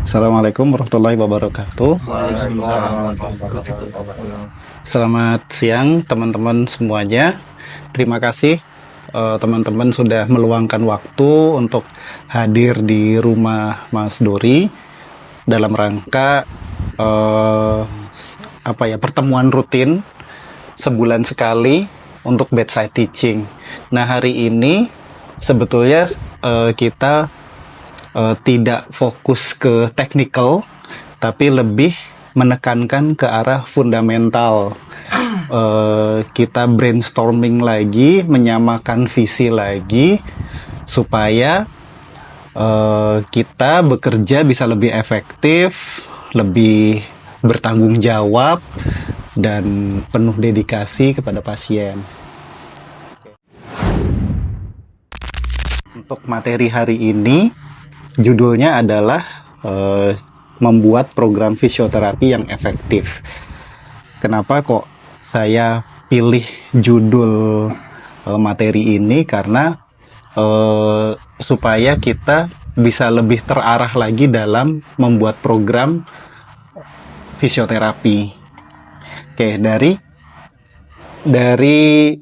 Assalamualaikum warahmatullahi wabarakatuh. Waalaikumsalam warahmatullahi wabarakatuh. Selamat siang teman-teman semuanya. Terima kasih teman-teman sudah meluangkan waktu untuk hadir di rumah Mas Dori dalam rangka pertemuan rutin sebulan sekali untuk bedside teaching. Nah, hari ini sebetulnya kita tidak fokus ke technical, tapi lebih menekankan ke arah fundamental. Kita brainstorming lagi, menyamakan visi lagi, supaya kita bekerja bisa lebih efektif, lebih bertanggung jawab, dan penuh dedikasi kepada pasien. Untuk materi hari ini, judulnya adalah membuat program fisioterapi yang efektif. Kenapa kok saya pilih judul materi ini? Karena supaya kita bisa lebih terarah lagi dalam membuat program fisioterapi. Oke, dari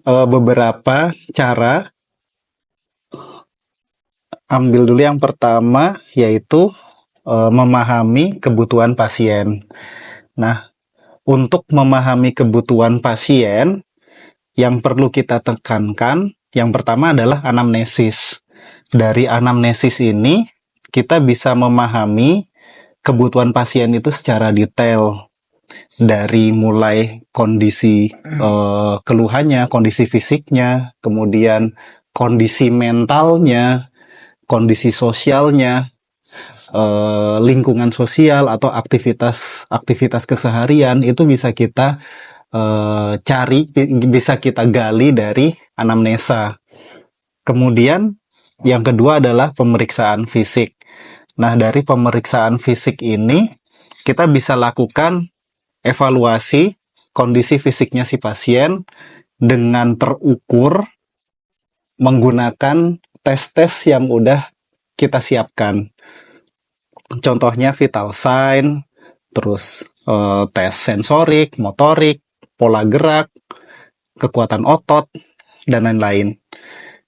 beberapa cara. Ambil dulu yang pertama, yaitu memahami kebutuhan pasien. Nah, untuk memahami kebutuhan pasien, yang perlu kita tekankan, yang pertama adalah anamnesis. Dari anamnesis ini, kita bisa memahami kebutuhan pasien itu secara detail. Dari mulai kondisi keluhannya, kondisi fisiknya, kemudian kondisi mentalnya, kondisi sosialnya, lingkungan sosial atau aktivitas keseharian, itu bisa kita cari, bisa kita gali dari anamnesa. Kemudian yang kedua adalah pemeriksaan fisik. Nah, dari pemeriksaan fisik ini kita bisa lakukan evaluasi kondisi fisiknya si pasien dengan terukur menggunakan tes-tes yang udah kita siapkan. Contohnya vital sign, terus tes sensorik, motorik, pola gerak, kekuatan otot, dan lain-lain.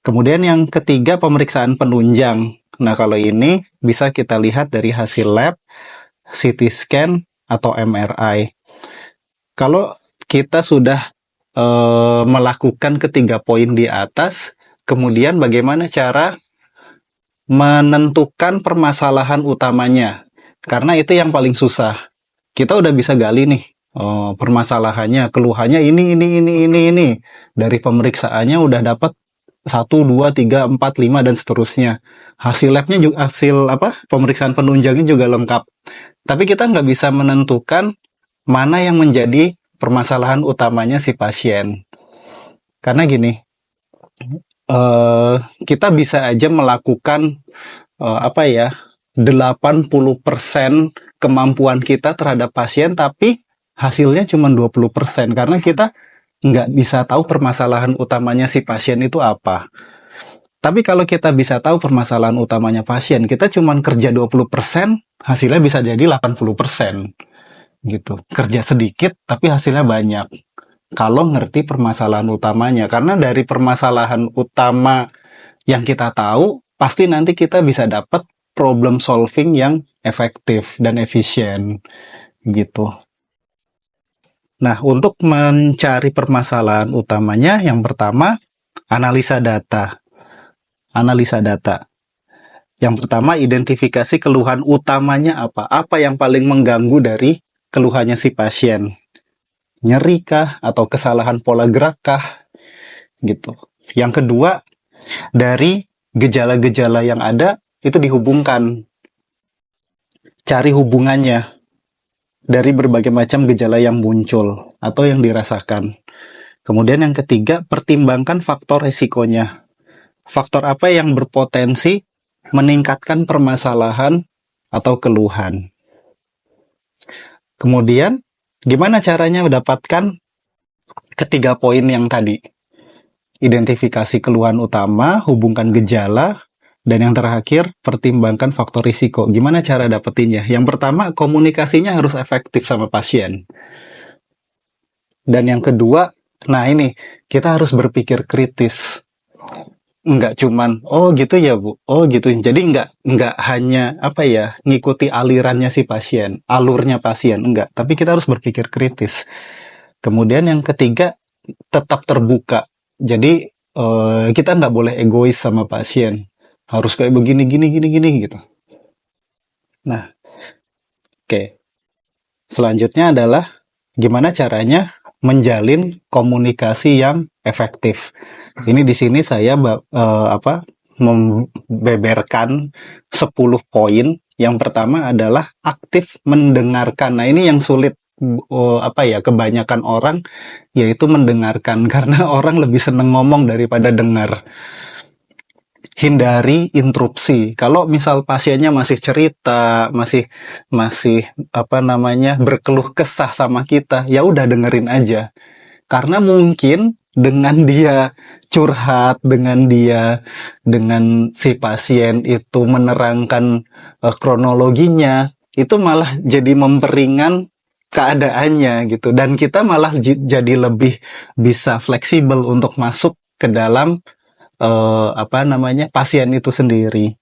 Kemudian yang ketiga, pemeriksaan penunjang. Nah, kalau ini bisa kita lihat dari hasil lab, CT scan, atau MRI. Kalau kita sudah melakukan ketiga poin di atas, kemudian bagaimana cara menentukan permasalahan utamanya? Karena itu yang paling susah. Kita udah bisa gali nih permasalahannya, keluhannya ini. Dari pemeriksaannya udah dapat 1, 2, 3, 4, 5, dan seterusnya. Hasil labnya juga, pemeriksaan penunjangnya juga lengkap. Tapi kita nggak bisa menentukan mana yang menjadi permasalahan utamanya si pasien. Karena gini, kita bisa aja melakukan 80% kemampuan kita terhadap pasien, tapi hasilnya cuma 20%, karena kita nggak bisa tahu permasalahan utamanya si pasien itu apa. Tapi kalau kita bisa tahu permasalahan utamanya pasien, kita cuma kerja 20%, hasilnya bisa jadi 80%. Gitu. Kerja sedikit, tapi hasilnya banyak. Kalau ngerti permasalahan utamanya, karena dari permasalahan utama yang kita tahu, pasti nanti kita bisa dapat problem solving yang efektif dan efisien, gitu. Nah, untuk mencari permasalahan utamanya, yang pertama, analisa data. Analisa data. Yang pertama, identifikasi keluhan utamanya apa? Apa yang paling mengganggu dari keluhannya si pasien? Nyeri kah? Atau kesalahan pola gerak kah? Gitu. Yang kedua, dari gejala-gejala yang ada, itu dihubungkan. Cari hubungannya dari berbagai macam gejala yang muncul atau yang dirasakan. Kemudian yang ketiga, pertimbangkan faktor resikonya. Faktor apa yang berpotensi meningkatkan permasalahan atau keluhan. Kemudian, gimana caranya mendapatkan ketiga poin yang tadi? Identifikasi keluhan utama, hubungkan gejala, Dan yang terakhir, pertimbangkan faktor risiko. Gimana cara dapetinnya? Yang pertama, komunikasinya harus efektif sama pasien. Dan yang kedua, nah ini, kita harus berpikir kritis. Enggak cuman, oh gitu ya Bu, oh gitu. Jadi enggak hanya apa ya, ngikuti alirannya si pasien, alurnya pasien, enggak. Tapi kita harus berpikir kritis. Kemudian yang ketiga, tetap terbuka. Jadi kita nggak boleh egois sama pasien. Harus kayak begini, gini, gini, gini gitu. Nah, oke. Selanjutnya adalah gimana caranya menjalin komunikasi yang efektif. Ini di sini saya membeberkan 10 poin. Yang pertama adalah aktif mendengarkan. Nah, ini yang sulit kebanyakan orang, yaitu mendengarkan, karena orang lebih seneng ngomong daripada dengar. Hindari interupsi. Kalau misal pasiennya masih cerita, masih berkeluh kesah sama kita, ya udah dengerin aja. Karena mungkin dengan dia curhat, dengan si pasien itu menerangkan kronologinya, itu malah jadi memperingan keadaannya gitu. Dan kita malah jadi lebih bisa fleksibel untuk masuk ke dalam pasien itu sendiri.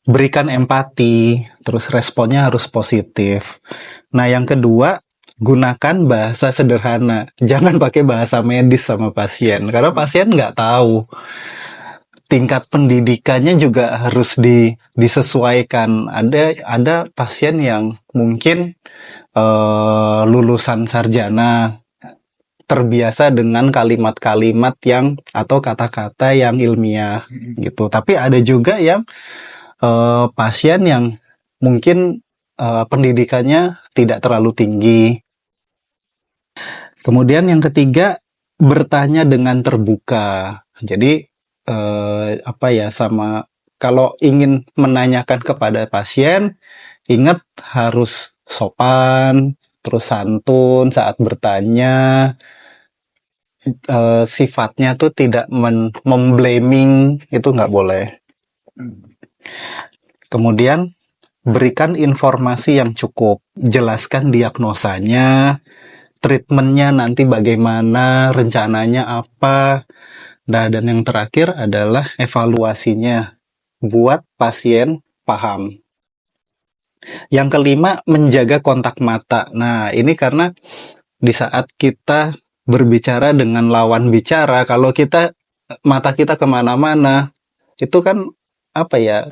Berikan empati, terus responnya harus positif. Nah, yang kedua, gunakan bahasa sederhana. Jangan pakai bahasa medis sama pasien, karena pasien nggak tahu. Tingkat pendidikannya juga harus disesuaikan. Ada pasien yang mungkin lulusan sarjana, terbiasa dengan kalimat-kalimat yang atau kata-kata yang ilmiah gitu. Tapi ada juga yang pasien yang mungkin pendidikannya tidak terlalu tinggi. Kemudian yang ketiga, bertanya dengan terbuka. Jadi kalau ingin menanyakan kepada pasien, ingat harus sopan, terus santun saat bertanya. Sifatnya tuh tidak memblaming, itu nggak boleh. Kemudian berikan informasi yang cukup, jelaskan diagnosanya, treatmentnya nanti bagaimana, rencananya apa. Nah, dan yang terakhir adalah evaluasinya, buat pasien paham. Yang kelima, menjaga kontak mata. Nah, ini karena di saat kita berbicara dengan lawan bicara, kalau mata kita kemana-mana, itu kan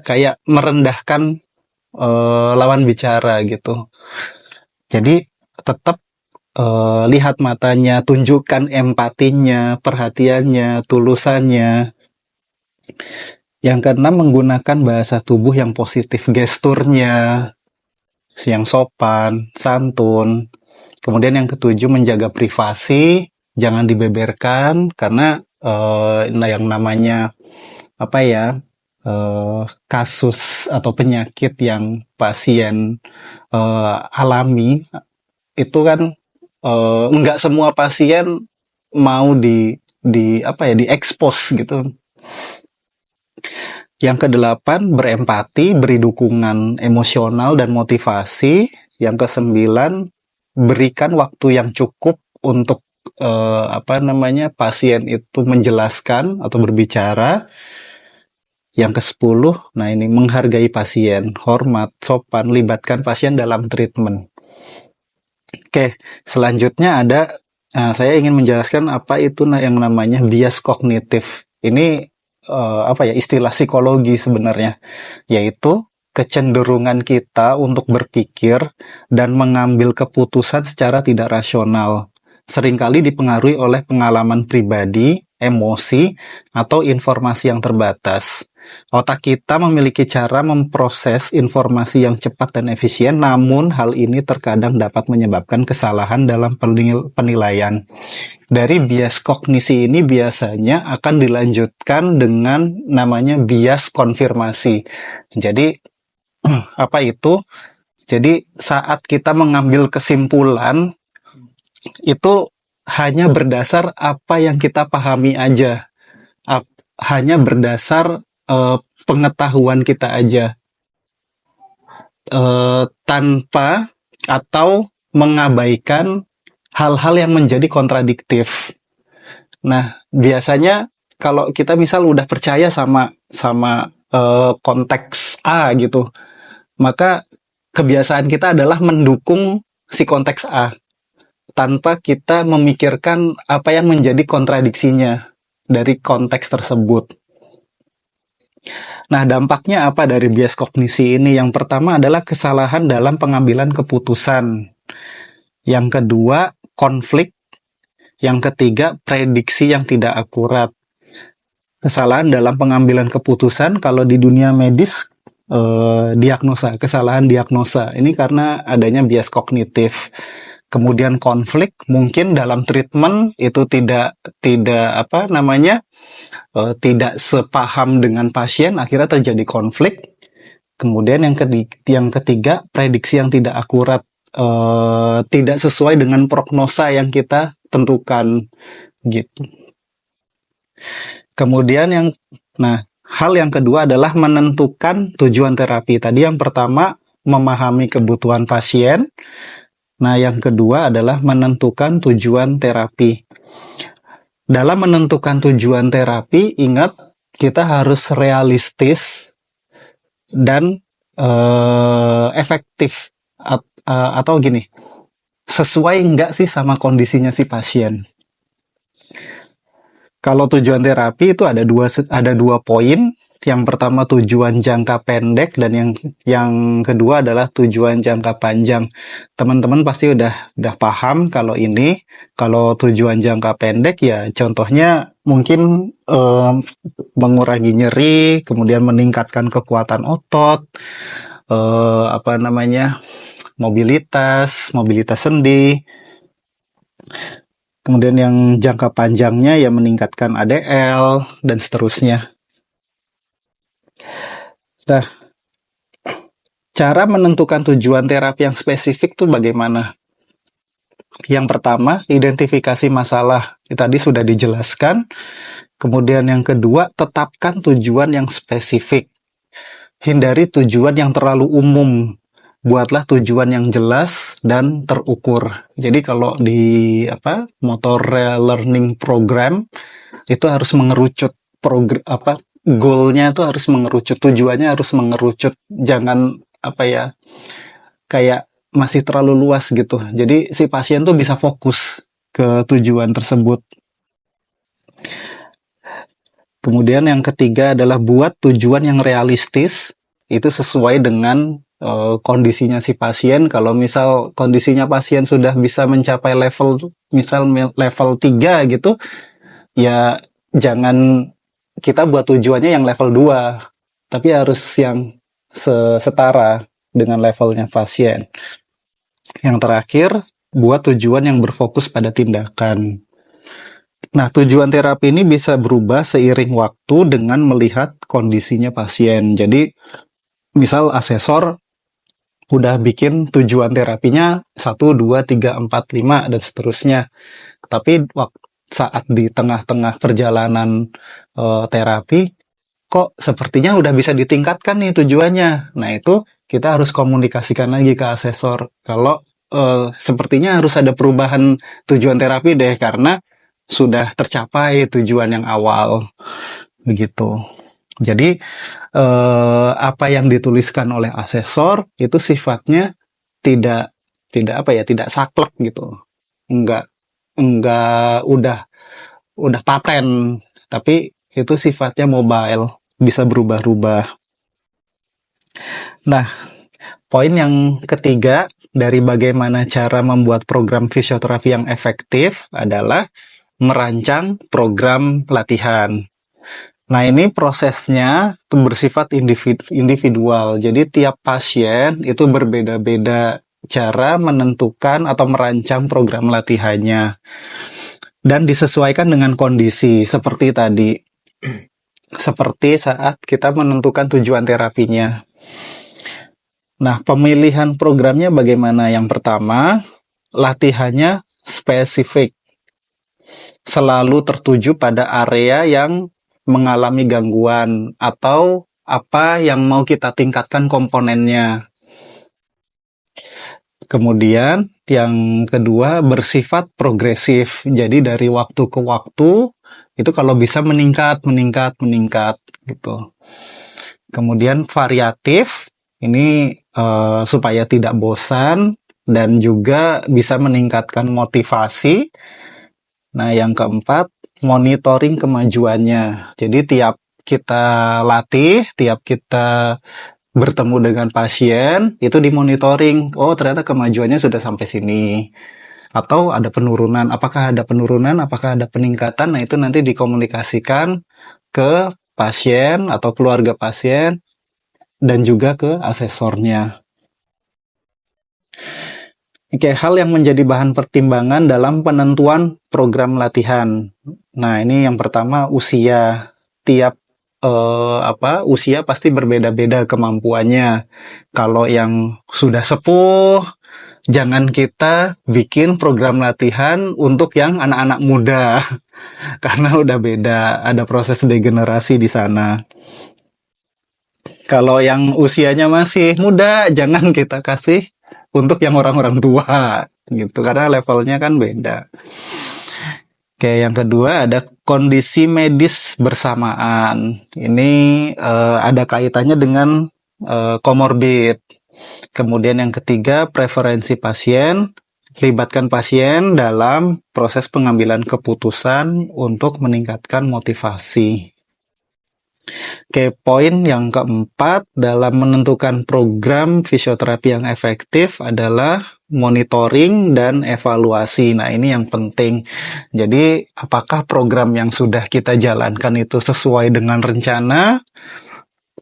kayak merendahkan lawan bicara gitu. Jadi tetap lihat matanya, tunjukkan empatinya, perhatiannya, tulusannya. Yang keenam, menggunakan bahasa tubuh yang positif, gesturnya yang sopan, santun. Kemudian yang ketujuh, menjaga privasi, jangan dibeberkan, karena yang namanya kasus atau penyakit yang pasien alami, itu kan nggak semua pasien mau diekspos gitu. Yang kedelapan, berempati, beri dukungan emosional dan motivasi. Yang kesembilan, berikan waktu yang cukup untuk pasien itu menjelaskan atau berbicara. Yang ke-10, nah ini, menghargai pasien, hormat, sopan, libatkan pasien dalam treatment. Oke, selanjutnya saya ingin menjelaskan apa itu yang namanya bias kognitif. Ini istilah psikologi sebenarnya, yaitu kecenderungan kita untuk berpikir dan mengambil keputusan secara tidak rasional, seringkali dipengaruhi oleh pengalaman pribadi, emosi, atau informasi yang terbatas. Otak kita memiliki cara memproses informasi yang cepat dan efisien, namun hal ini terkadang dapat menyebabkan kesalahan dalam penilaian. Dari bias kognisi ini biasanya akan dilanjutkan dengan namanya bias konfirmasi. Jadi, apa itu? Jadi, saat kita mengambil kesimpulan, itu hanya berdasar apa yang kita pahami aja. hanya berdasar pengetahuan kita aja, tanpa atau mengabaikan hal-hal yang menjadi kontradiktif. Nah, biasanya kalau kita misal udah percaya sama konteks A gitu, maka kebiasaan kita adalah mendukung si konteks A tanpa kita memikirkan apa yang menjadi kontradiksinya dari konteks tersebut. Nah, dampaknya apa dari bias kognisi ini? Yang pertama adalah kesalahan dalam pengambilan keputusan. Yang kedua, konflik. Yang ketiga, prediksi yang tidak akurat. Kesalahan dalam pengambilan keputusan, kalau di dunia medis, diagnosa, kesalahan diagnosa. Ini karena adanya bias kognitif. Kemudian konflik, mungkin dalam treatment itu tidak tidak sepaham dengan pasien, akhirnya terjadi konflik. Kemudian yang ketiga, prediksi yang tidak akurat, tidak sesuai dengan prognosa yang kita tentukan gitu. Kemudian hal yang kedua adalah menentukan tujuan terapi. Tadi yang pertama memahami kebutuhan pasien. Nah, yang kedua adalah menentukan tujuan terapi. Dalam menentukan tujuan terapi, ingat kita harus realistis dan efektif, atau gini, sesuai nggak sih sama kondisinya si pasien. Kalau tujuan terapi itu ada dua poin. Yang pertama tujuan jangka pendek dan yang kedua adalah tujuan jangka panjang. Teman-teman pasti udah paham kalau tujuan jangka pendek ya contohnya mungkin mengurangi nyeri, kemudian meningkatkan kekuatan otot, mobilitas sendi. Kemudian yang jangka panjangnya ya meningkatkan ADL dan seterusnya. Nah, cara menentukan tujuan terapi yang spesifik tuh bagaimana? Yang pertama, identifikasi masalah. Tadi sudah dijelaskan. Kemudian yang kedua, tetapkan tujuan yang spesifik. Hindari tujuan yang terlalu umum. Buatlah tujuan yang jelas dan terukur. Jadi kalau di motor learning program itu harus mengerucut goalnya itu harus mengerucut, tujuannya harus mengerucut, jangan kayak masih terlalu luas gitu. Jadi si pasien tuh bisa fokus ke tujuan tersebut. Kemudian yang ketiga adalah buat tujuan yang realistis, itu sesuai dengan kondisinya si pasien. Kalau misal kondisinya pasien sudah bisa mencapai level 3 gitu, ya jangan kita buat tujuannya yang level 2, tapi harus yang setara dengan levelnya pasien. Yang terakhir, buat tujuan yang berfokus pada tindakan. Nah, tujuan terapi ini bisa berubah seiring waktu dengan melihat kondisinya pasien. Jadi, misal asesor udah bikin tujuan terapinya 1, 2, 3, 4, 5, dan seterusnya. Tapi saat di tengah-tengah perjalanan terapi, kok sepertinya udah bisa ditingkatkan nih tujuannya. Nah, itu kita harus komunikasikan lagi ke asesor. Kalau sepertinya harus ada perubahan tujuan terapi deh, karena sudah tercapai tujuan yang awal. Begitu. Jadi, apa yang dituliskan oleh asesor itu sifatnya tidak saklek gitu. Enggak udah paten, tapi itu sifatnya mobile, bisa berubah-ubah. Nah, poin yang ketiga dari bagaimana cara membuat program fisioterapi yang efektif adalah merancang program latihan. Nah, ini prosesnya bersifat individual. Jadi tiap pasien itu berbeda-beda cara menentukan atau merancang program latihannya. Dan disesuaikan dengan kondisi seperti tadi. Seperti saat kita menentukan tujuan terapinya. Nah, pemilihan programnya bagaimana? Yang pertama, latihannya spesifik. Selalu tertuju pada area yang mengalami gangguan atau apa yang mau kita tingkatkan komponennya. Kemudian yang kedua bersifat progresif. Jadi dari waktu ke waktu itu kalau bisa meningkat gitu. Kemudian variatif, ini supaya tidak bosan dan juga bisa meningkatkan motivasi. Nah, yang keempat, monitoring kemajuannya. Jadi tiap kita latih, tiap kita bertemu dengan pasien, itu dimonitoring. Oh, ternyata kemajuannya sudah sampai sini. Atau ada penurunan. Apakah ada penurunan, apakah ada peningkatan? Nah, itu nanti dikomunikasikan ke pasien atau keluarga pasien dan juga ke asesornya. Oke, hal yang menjadi bahan pertimbangan dalam penentuan program latihan. Nah, ini yang pertama usia. Tiap usia pasti berbeda-beda kemampuannya. Kalau yang sudah sepuh, jangan kita bikin program latihan untuk yang anak-anak muda. Karena udah beda, ada proses degenerasi di sana. Kalau yang usianya masih muda, jangan kita kasih untuk yang orang-orang tua gitu, karena levelnya kan beda. Oke, yang kedua ada kondisi medis bersamaan. Ini ada kaitannya dengan komorbid. Kemudian yang ketiga, preferensi pasien. Libatkan pasien dalam proses pengambilan keputusan untuk meningkatkan motivasi. Oke, poin yang keempat dalam menentukan program fisioterapi yang efektif adalah monitoring dan evaluasi. Nah, ini yang penting. Jadi, apakah program yang sudah kita jalankan itu sesuai dengan rencana?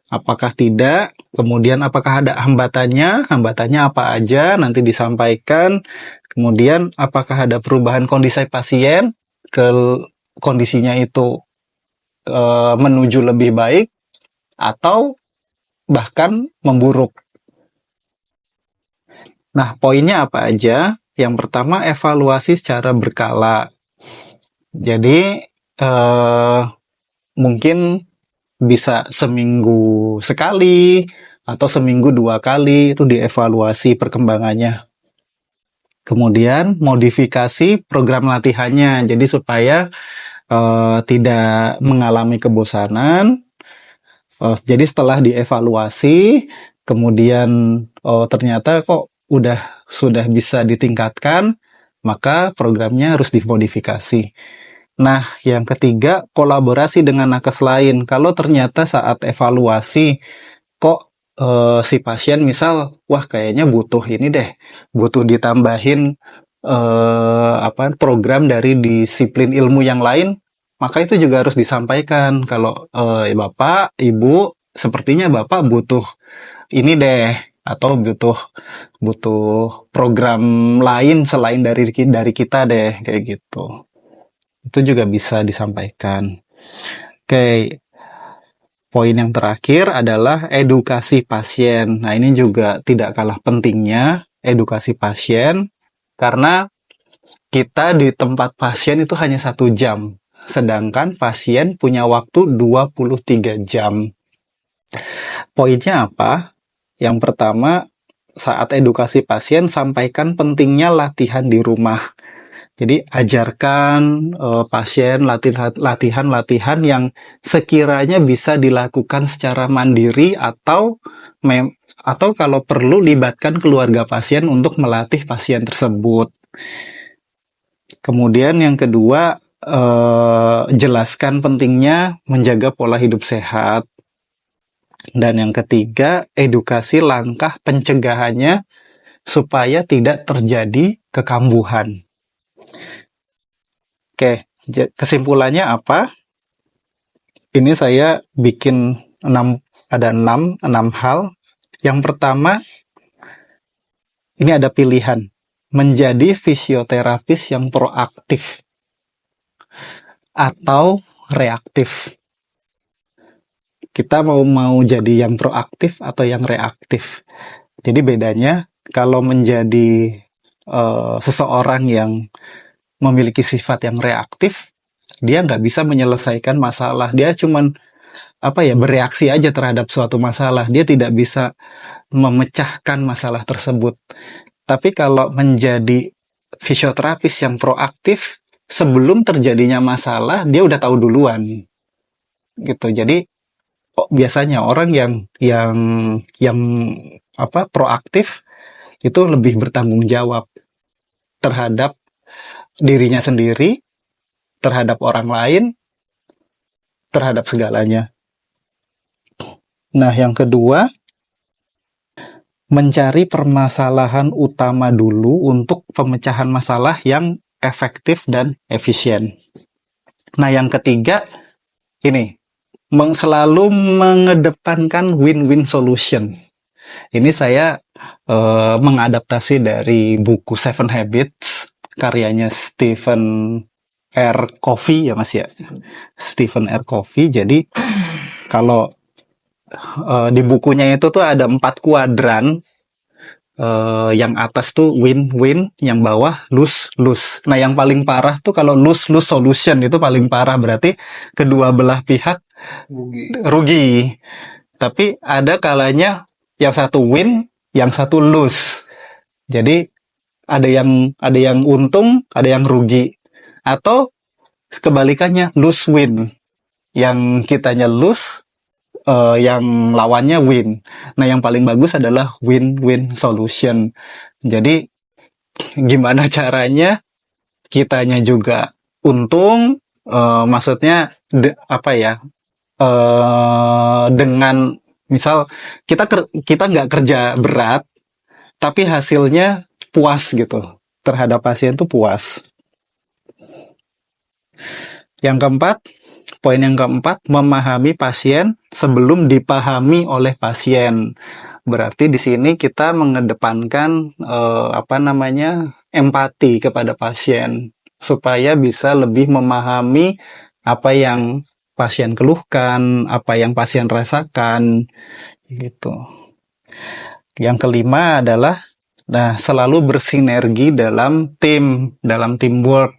Apakah tidak? Kemudian apakah ada hambatannya? Hambatannya apa aja? Nanti disampaikan. Kemudian apakah ada perubahan kondisi pasien ke kondisinya itu menuju lebih baik atau bahkan memburuk. Nah, poinnya apa aja? Yang pertama, evaluasi secara berkala. Jadi mungkin bisa seminggu sekali atau seminggu 2 kali itu dievaluasi perkembangannya. Kemudian modifikasi program latihannya, jadi supaya tidak mengalami kebosanan. Jadi setelah dievaluasi, kemudian ternyata kok sudah bisa ditingkatkan, maka programnya harus dimodifikasi. Nah, yang ketiga, kolaborasi dengan nakes lain. Kalau ternyata saat evaluasi, kok si pasien misal, wah kayaknya butuh ini deh, butuh ditambahin program dari disiplin ilmu yang lain, maka itu juga harus disampaikan. Kalau Bapak, Ibu, sepertinya Bapak butuh ini deh, atau butuh program lain selain dari kita deh, kayak gitu. Itu juga bisa disampaikan. Oke. Poin yang terakhir adalah edukasi pasien. Nah, ini juga tidak kalah pentingnya, edukasi pasien, karena kita di tempat pasien itu hanya 1 jam, sedangkan pasien punya waktu 23 jam. Poinnya apa? Yang pertama, saat edukasi pasien, sampaikan pentingnya latihan di rumah. Jadi ajarkan pasien latihan-latihan yang sekiranya bisa dilakukan secara mandiri atau kalau perlu libatkan keluarga pasien untuk melatih pasien tersebut. Kemudian yang kedua, jelaskan pentingnya menjaga pola hidup sehat. Dan yang ketiga, edukasi langkah pencegahannya supaya tidak terjadi kekambuhan. Oke, kesimpulannya apa? Ini saya bikin 6 hal. Yang pertama, ini ada pilihan. Menjadi fisioterapis yang proaktif atau reaktif. Kita mau jadi yang proaktif atau yang reaktif. Jadi bedanya, kalau menjadi seseorang yang memiliki sifat yang reaktif, dia nggak bisa menyelesaikan masalah. Dia cuman bereaksi aja terhadap suatu masalah. Dia tidak bisa memecahkan masalah tersebut. Tapi kalau menjadi fisioterapis yang proaktif, sebelum terjadinya masalah, dia udah tahu duluan. Gitu. Jadi biasanya orang yang proaktif itu lebih bertanggung jawab terhadap dirinya sendiri, terhadap orang lain, terhadap segalanya. Nah, yang kedua, mencari permasalahan utama dulu untuk pemecahan masalah yang efektif dan efisien. Nah, yang ketiga, ini, selalu mengedepankan win-win solution. Ini saya mengadaptasi dari buku Seven Habits, karyanya Stephen R. Covey ya Mas ya. Stephen R. Covey. Jadi, kalau di bukunya itu tuh ada 4 kuadran. Yang atas tuh win-win, yang bawah lose-lose. Nah, yang paling parah tuh kalau lose-lose solution itu paling parah, berarti kedua belah pihak rugi. Tapi ada kalanya yang satu win, yang satu lose. Jadi ada yang untung, ada yang rugi. Atau kebalikannya lose-win. Yang kitanya lose, yang lawannya win. Nah, yang paling bagus adalah win-win solution. Jadi, gimana caranya kitanya juga untung, maksudnya dengan misal kita nggak kerja berat, tapi hasilnya puas gitu. Terhadap pasien tuh puas. Poin yang keempat, memahami pasien sebelum dipahami oleh pasien. Berarti di sini kita mengedepankan empati kepada pasien supaya bisa lebih memahami apa yang pasien keluhkan, apa yang pasien rasakan, gitu. Yang kelima adalah selalu bersinergi dalam teamwork.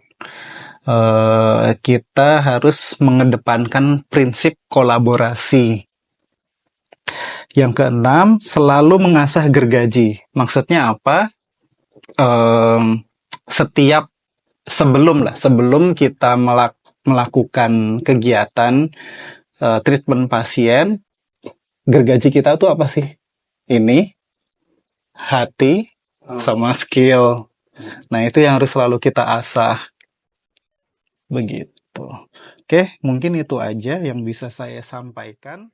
Kita harus mengedepankan prinsip kolaborasi. Yang keenam, selalu mengasah gergaji. Maksudnya apa? Sebelum kita melakukan kegiatan treatment pasien, gergaji kita tuh apa sih? Ini hati sama skill. Nah, itu yang harus selalu kita asah. Begitu. Oke, mungkin itu aja yang bisa saya sampaikan.